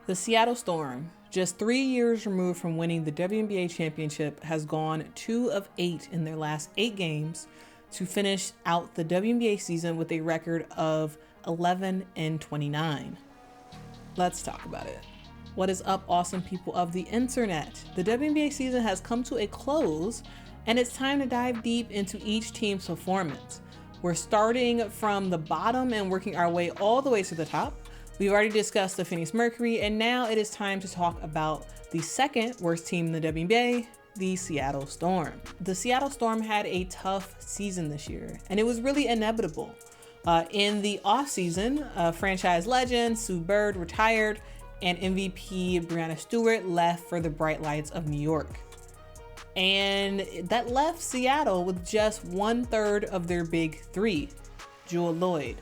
The Seattle Storm, just 3 years removed from winning the WNBA championship, has gone 2 of 8 in their last 8 games to finish out the WNBA season with a record of 11-29. Let's talk about it. What is up, awesome people of the internet? The WNBA season has come to a close, and it's time to dive deep into each team's performance. We're starting from the bottom and working our way all the way to the top. We've already discussed the Phoenix Mercury, and now it is time to talk about the second worst team in the WNBA, the Seattle Storm. The Seattle Storm had a tough season this year, and it was really inevitable. In the offseason, franchise legend Sue Bird retired, and MVP Breanna Stewart left for the Bright Lights of New York. And that left Seattle with just 1/3 of their big three, Jewell Loyd.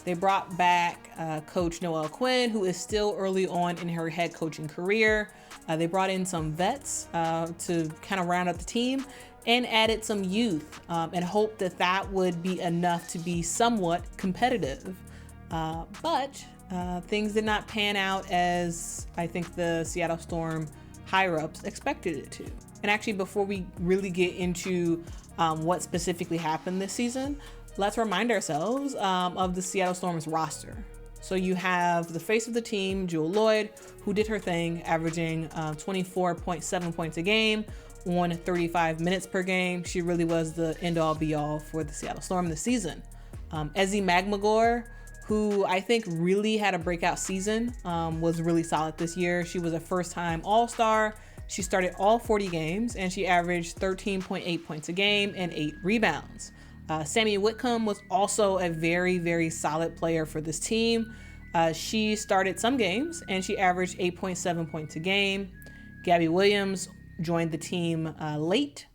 They brought back Coach Noelle Quinn, who is still early on in her head coaching career. They brought in some vets to kind of round out the team and added some youth and hoped that that would be enough to be somewhat competitive. But things did not pan out as I think the Seattle Storm higher-ups expected it to. And actually, before we really get into what specifically happened this season, let's remind ourselves of the Seattle Storm's roster. So you have the face of the team, Jewell Loyd, who did her thing, averaging 24.7 points a game on 35 minutes per game. She really was the end-all be-all for the Seattle Storm this season. Ezi Magbegor, who I think really had a breakout season, was really solid this year. She was a first-time All-Star. She started all 40 games, and she averaged 13.8 points a game and 8 rebounds. Sami Whitcomb was also a very, very solid player for this team. She started some games, and she averaged 8.7 points a game. Gabby Williams joined the team late,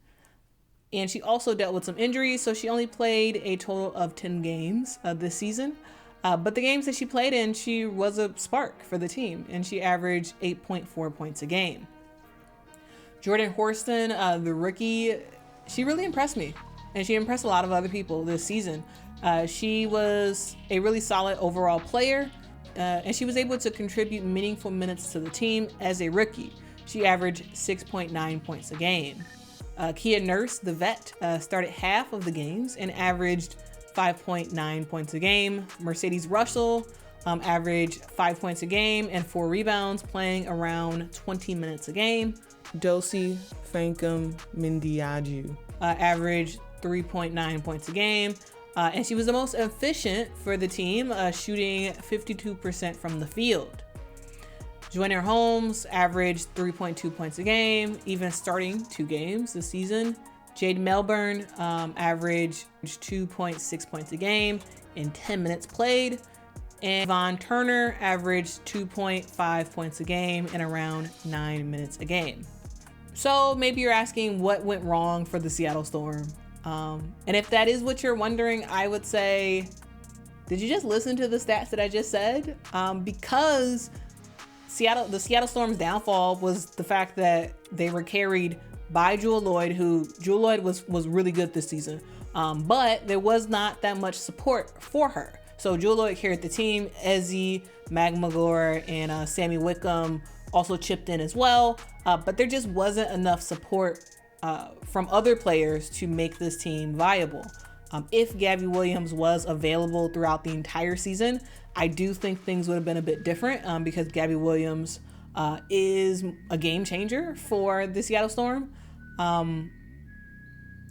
and she also dealt with some injuries, so she only played a total of 10 games this season. But the games that she played in, she was a spark for the team, and she averaged 8.4 points a game. Jordan Horston, the rookie, she really impressed me, and she impressed a lot of other people this season. She was a really solid overall player, and she was able to contribute meaningful minutes to the team as a rookie. She averaged 6.9 points a game. Kia Nurse, the vet, started half of the games and averaged 5.9 points a game. Mercedes Russell averaged 5 points a game and 4 rebounds, playing around 20 minutes a game. Dulcy, Fankam, Mendjiadeu averaged 3.9 points a game, and she was the most efficient for the team, shooting 52% from the field. Joyner Holmes averaged 3.2 points a game, even starting 2 games this season. Jade Melbourne averaged 2.6 points a game in 10 minutes played. And Yvonne Turner averaged 2.5 points a game in around 9 minutes a game. So maybe you're asking what went wrong for the Seattle Storm. And if that is what you're wondering, I would say, did you just listen to the stats that I just said? Because the Seattle Storm's downfall was the fact that they were carried by Jewell Loyd, Jewell Loyd was really good this season. But there was not that much support for her. So Jewell Loyd carried the team. Ezi Magbegor and Sami Whitcomb also chipped in as well. But there just wasn't enough support from other players to make this team viable. If Gabby Williams was available throughout the entire season, I do think things would have been a bit different because Gabby Williams is a game changer for the Seattle Storm.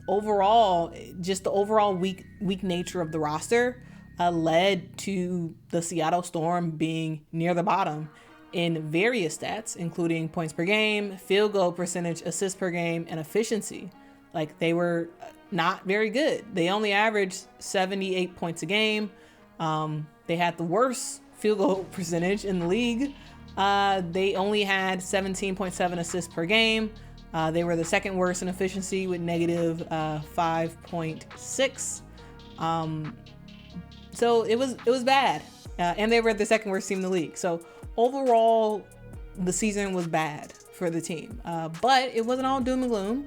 Overall, just the overall weak nature of the roster led to the Seattle Storm being near the bottom in various stats, including points per game, field goal percentage, assists per game, and efficiency. Like, they were not very good. They only averaged 78 points a game. They had the worst field goal percentage in the league. They only had 17.7 assists per game. They were the second worst in efficiency with negative 5.6. So it was bad. And they were the second worst team in the league. So overall, the season was bad for the team. But it wasn't all doom and gloom.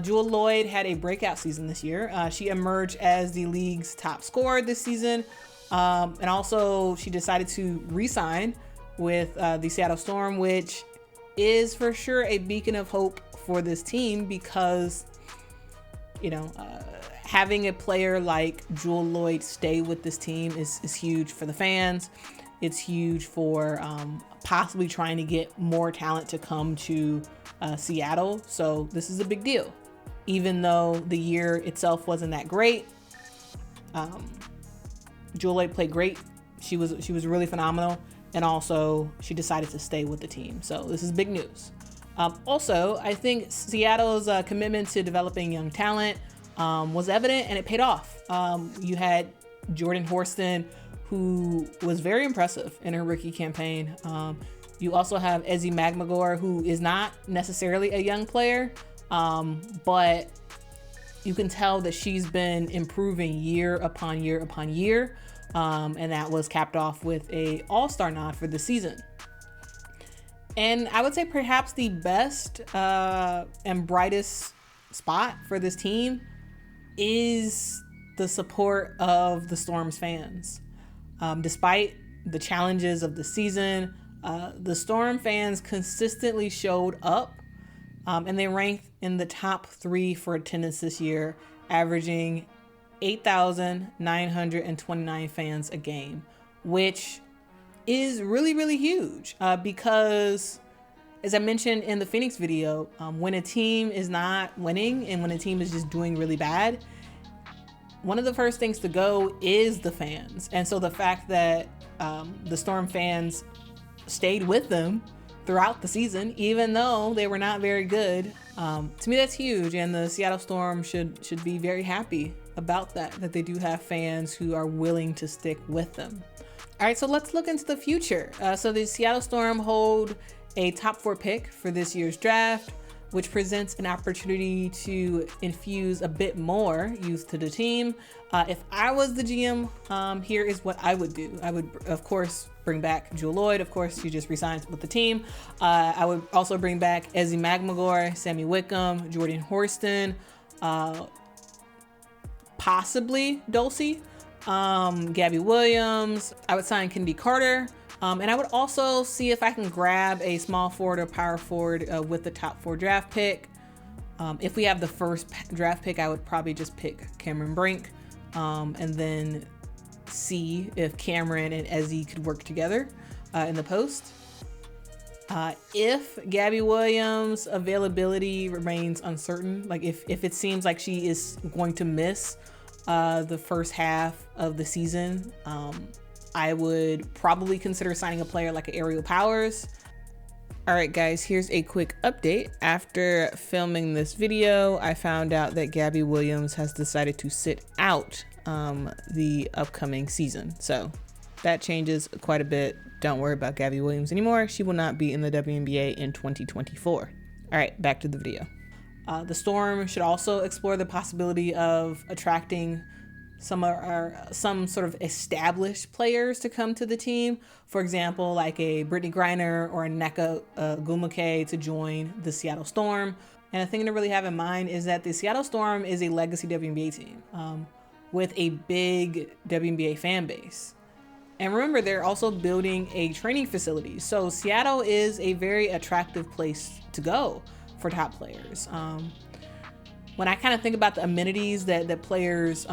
Jewell Loyd had a breakout season this year. She emerged as the league's top scorer this season. And also she decided to re-sign with the Seattle Storm, which is for sure a beacon of hope for this team because, having a player like Jewell Loyd stay with this team is huge for the fans. It's huge for possibly trying to get more talent to come to Seattle. So this is a big deal. Even though the year itself wasn't that great, Jewell Loyd played great. She was really phenomenal. And also she decided to stay with the team. So this is big news. Also, I think Seattle's commitment to developing young talent was evident and it paid off. You had Jordan Horston, who was very impressive in her rookie campaign. You also have Ezi Magbegor, who is not necessarily a young player, but you can tell that she's been improving year upon year upon year. And that was capped off with a all-star nod for the season. And I would say perhaps the best and brightest spot for this team is the support of the Storm's fans. Despite the challenges of the season, the Storm fans consistently showed up, and they ranked in the top 3 for attendance this year, averaging 8,929 fans a game, which is really, really huge because, as I mentioned in the Phoenix video, when a team is not winning and when a team is just doing really bad, one of the first things to go is the fans. And so the fact that the Storm fans stayed with them throughout the season, even though they were not very good, to me that's huge. And the Seattle Storm should be very happy about that they do have fans who are willing to stick with them. All right, so let's look into the future. So the Seattle Storm hold a top 4 pick for this year's draft, which presents an opportunity to infuse a bit more youth to the team. If I was the GM, here is what I would do. I would, of course, bring back Jewell Loyd. Of course, she just resigned with the team. I would also bring back Ezi Magbegor, Sami Whitcomb, Jordan Horston, possibly Dulcy, Gabby Williams. I would sign Kennedy Carter. And I would also see if I can grab a small forward or power forward with the top 4 draft pick. If we have the first draft pick, I would probably just pick Cameron Brink and then see if Cameron and Ezi could work together in the post. If Gabby Williams' availability remains uncertain, like if it seems like she is going to miss the first half of the season, I would probably consider signing a player like Aerial Powers. All right, guys, here's a quick update. After filming this video, I found out that Gabby Williams has decided to sit out the upcoming season. So that changes quite a bit. Don't worry about Gabby Williams anymore. She will not be in the WNBA in 2024. All right, back to the video. The Storm should also explore the possibility of attracting some sort of established players to come to the team. For example, like a Brittany Griner or a Nneka Ogwumike to join the Seattle Storm. And a thing to really have in mind is that the Seattle Storm is a legacy WNBA team with a big WNBA fan base. And remember, they're also building a training facility. So Seattle is a very attractive place to go for top players. When I kind of think about the amenities that players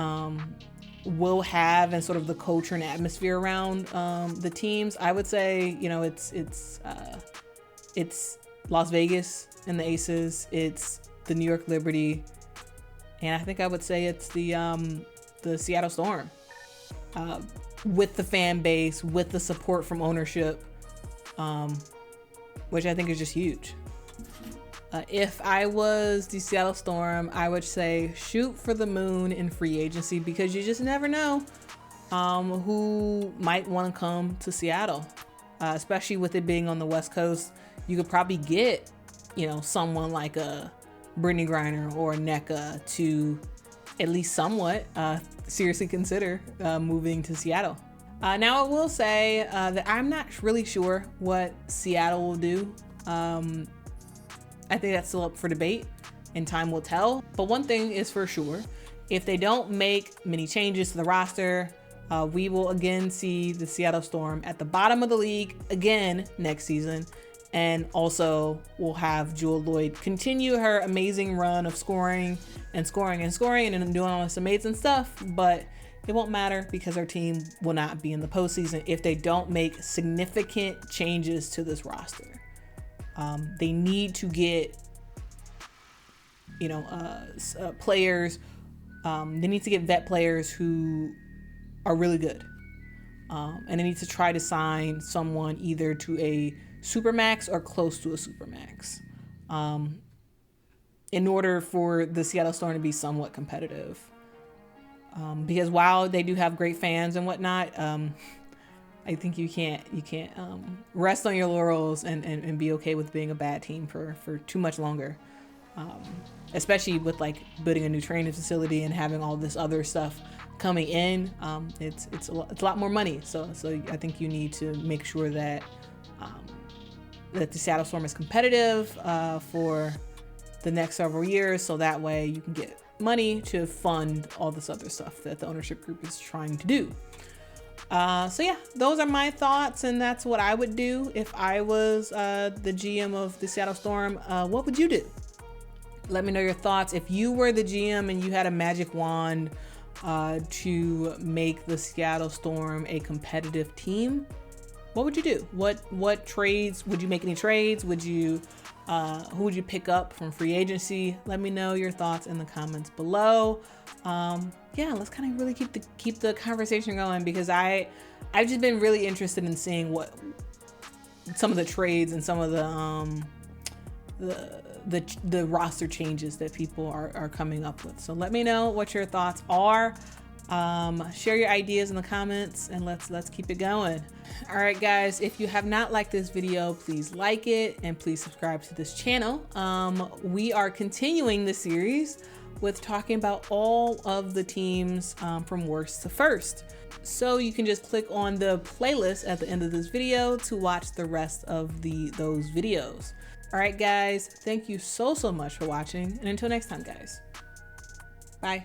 will have and sort of the culture and atmosphere around the teams, I would say, it's Las Vegas and the Aces, it's the New York Liberty, and I think I would say it's the Seattle Storm. With the fan base, with the support from ownership, which I think is just huge. If I was the Seattle Storm, I would say shoot for the moon in free agency because you just never know who might want to come to Seattle, especially with it being on the West Coast. You could probably get, someone like a Brittany Griner or a Nneka to at least somewhat seriously consider moving to Seattle. Now I will say that I'm not really sure what Seattle will do. I think that's still up for debate and time will tell. But one thing is for sure, if they don't make many changes to the roster, We will again see the Seattle Storm at the bottom of the league again next season. And also we'll have Jewell Loyd continue her amazing run of scoring and doing all this amazing stuff. But it won't matter because our team will not be in the postseason if they don't make significant changes to this roster. They need to get, players. They need to get vet players who are really good. And they need to try to sign someone either to a supermax or close to a supermax in order for the Seattle Storm to be somewhat competitive. Because while they do have great fans and whatnot, I think you can't rest on your laurels and be okay with being a bad team for too much longer. Especially with like building a new training facility and having all this other stuff coming in. It's a lot more money. So I think you need to make sure that the Seattle Storm is competitive for the next several years, so that way you can get money to fund all this other stuff that the ownership group is trying to do. So yeah, those are my thoughts, and that's what I would do if I was the GM of the Seattle Storm. What would you do? Let me know your thoughts. If you were the GM and you had a magic wand to make the Seattle Storm a competitive team, what would you do? What trades would you make? Any trades? Would you who would you pick up from free agency? Let me know your thoughts in the comments below. Yeah, let's kind of really keep the conversation going, because I've just been really interested in seeing what some of the trades and some of the roster changes that people are coming up with. So let me know what your thoughts are. Share your ideas in the comments, and let's keep it going. All right, guys, if you have not liked this video, please like it and please subscribe to this channel. We are continuing the series with talking about all of the teams from worst to first. So you can just click on the playlist at the end of this video to watch the rest of those videos. All right, guys, thank you so much for watching, and until next time, guys, bye.